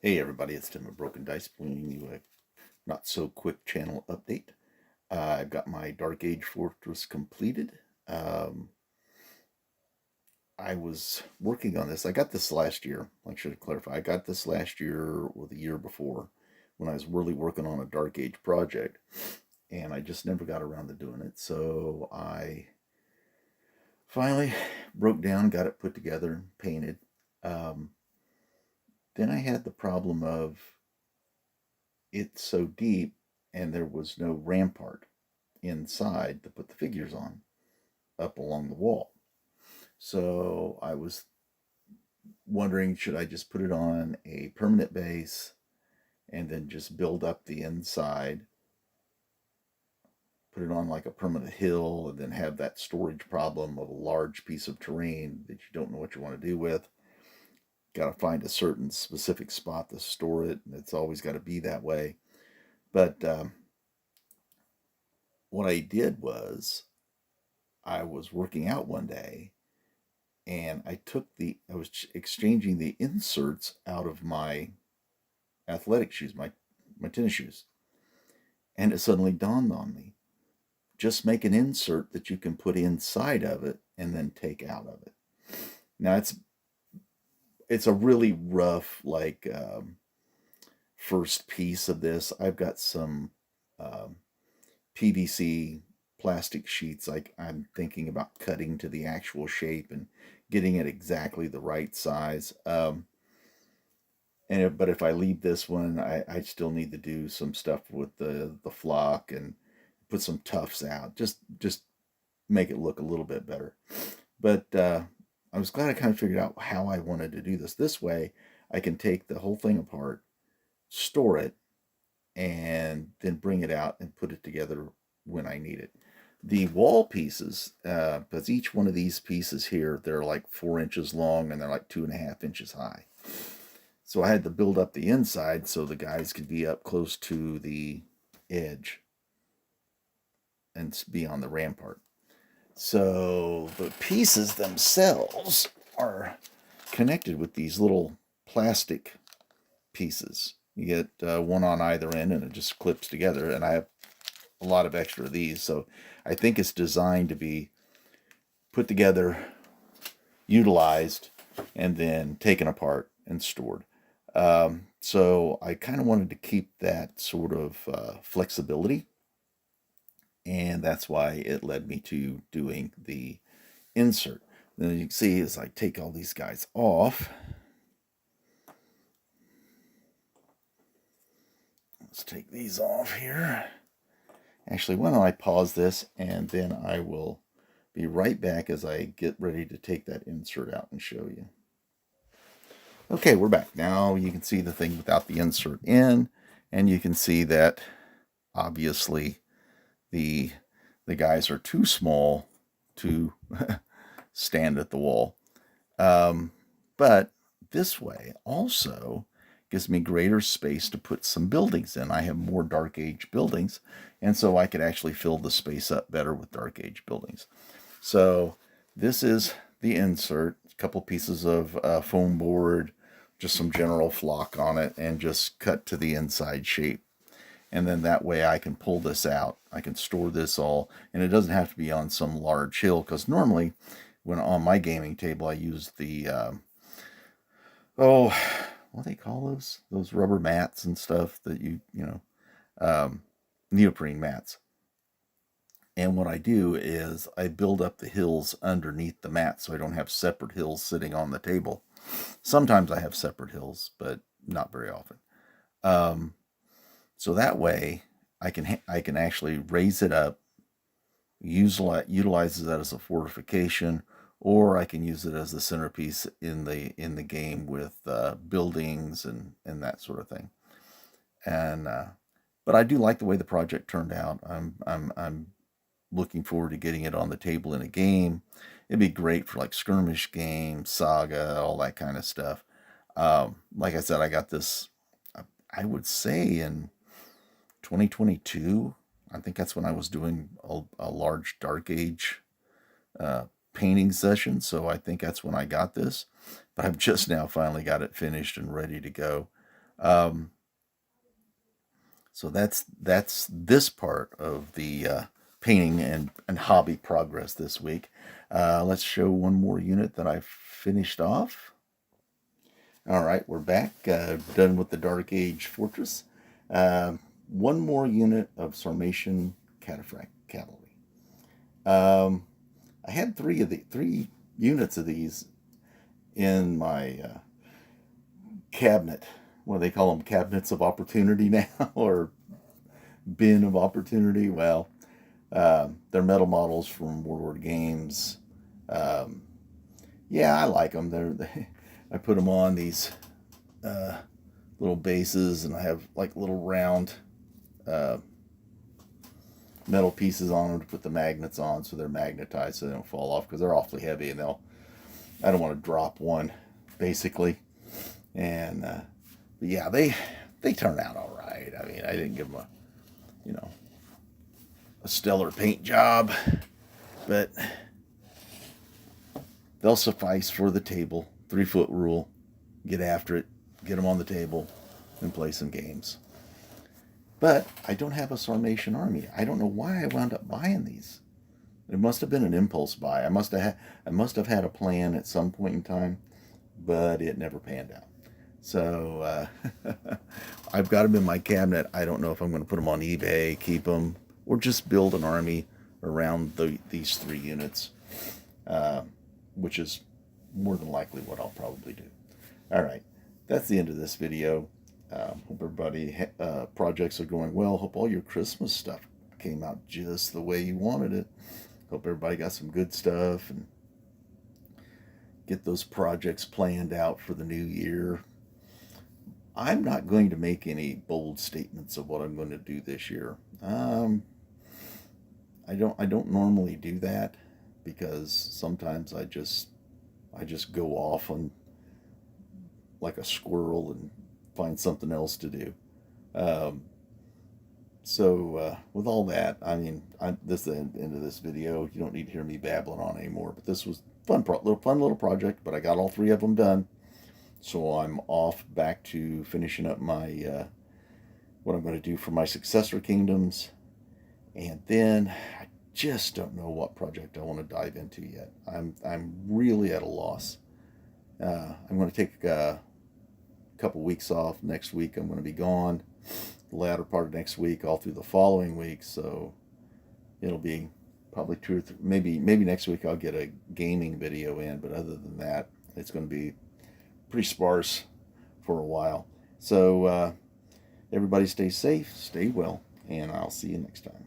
Hey everybody, it's Tim of Broken Dice bringing you a not so quick channel update. I've got my Dark Age Fortress completed. Um, I was working on this. I got this last year. I should clarify. I got this last year or the year before when I was really working on a Dark Age project, and I just never got around to doing it. So I finally broke down, got it put together, and painted. Um, then I had the problem of it's so deep and there was no rampart inside to put the figures on up along the wall. So I was wondering, should I just put it on a permanent base and then just build up the inside, put it on like a permanent hill, and then have that storage problem of a large piece of terrain that you don't know what you want to do with. Got to find a certain specific spot to store it, and it's always got to be that way. But what I did was I was working out one day and I was exchanging the inserts out of my athletic shoes, my tennis shoes. And it suddenly dawned on me, just make an insert that you can put inside of it and then take out of it. Now it's a really rough, first piece of this. I've got some um, PVC plastic sheets I'm thinking about cutting to the actual shape and getting it exactly the right size. But if I leave this one, I still need to do some stuff with the flock and put some tufts out. Just make it look a little bit better. But I was glad I kind of figured out how I wanted to do this. This way, I can take the whole thing apart, store it, and then bring it out and put it together when I need it. The wall pieces, because each one of these pieces here, they're like 4 inches long and they're like 2.5 inches high. So I had to build up the inside so the guys could be up close to the edge and be on the rampart. So the pieces themselves are connected with these little plastic pieces. You get one on either end and it just clips together. And I have a lot of extra of these. So I think it's designed to be put together, utilized, and then taken apart and stored. So I kind of wanted to keep that sort of flexibility. And that's why it led me to doing the insert. Then you can see as I take all these guys off, let's take these off here. Actually, why don't I pause this and then I will be right back as I get ready to take that insert out and show you. Okay, we're back. Now you can see the thing without the insert in, and you can see that obviously the guys are too small to stand at the wall. But this way also gives me greater space to put some buildings in. I have more Dark Age buildings, and so I could actually fill the space up better with Dark Age buildings. So this is the insert, a couple pieces of foam board, just some general flock on it, and just cut to the inside shape. And then that way I can pull this out. I can store this all, and it doesn't have to be on some large hill, because normally when on my gaming table I use the, what do they call those? Those rubber mats and stuff that neoprene mats. And what I do is I build up the hills underneath the mat so I don't have separate hills sitting on the table. Sometimes I have separate hills, but not very often. So that way I can actually raise it up, utilize that as a fortification, or I can use it as the centerpiece in the game with buildings and that sort of thing. And but I do like the way the project turned out. I'm looking forward to getting it on the table in a game. It'd be great for like skirmish games, saga, all that kind of stuff. Like I said, I got this, I would say in 2022. I think that's when I was doing a large Dark Age painting session. So I think that's when I got this. But I've just now finally got it finished and ready to go. Um, so that's this part of the painting and hobby progress this week. Let's show one more unit that I finished off. All right, we're back, done with the Dark Age Fortress. One more unit of Sarmatian Cataphract Cavalry. I had three units of these in my cabinet. What do they call them? Cabinets of opportunity now, or bin of opportunity? Well, they're metal models from World War Games. Um, yeah, I like them. I put them on these little bases, and I have like little round uh, metal pieces on them to put the magnets on, so they're magnetized so they don't fall off, because they're awfully heavy, and I don't want to drop one, basically. And but yeah, they turn out all right. I mean, I didn't give them a stellar paint job, but they'll suffice for the table. 3-foot rule. Get after it. Get them on the table and play some games. But I don't have a Sarmatian army. I don't know why I wound up buying these. It must have been an impulse buy. I must have had a plan at some point in time, but it never panned out. So I've got them in my cabinet. I don't know if I'm going to put them on eBay, keep them, or just build an army around these 3 units, which is more than likely what I'll probably do. All right, that's the end of this video. Hope everybody projects are going well. Hope all your Christmas stuff came out just the way you wanted it. Hope everybody got some good stuff, and get those projects planned out for the new year. I'm not going to make any bold statements of what I'm going to do this year. I don't normally do that, because sometimes I just go off on like a squirrel and find something else to do. Um, so with all that, I mean, this is the end of this video. You don't need to hear me babbling on anymore. But this was fun little project. But I got all 3 of them done. So I'm off back to finishing up my what I'm going to do for my successor kingdoms, and then I just don't know what project I want to dive into yet. I'm really at a loss. I'm going to take a couple weeks off. Next week I'm going to be gone. The latter part of next week, all through the following week. So it'll be probably 2 or 3. Maybe next week I'll get a gaming video in. But other than that, it's going to be pretty sparse for a while. So everybody stay safe, stay well, and I'll see you next time.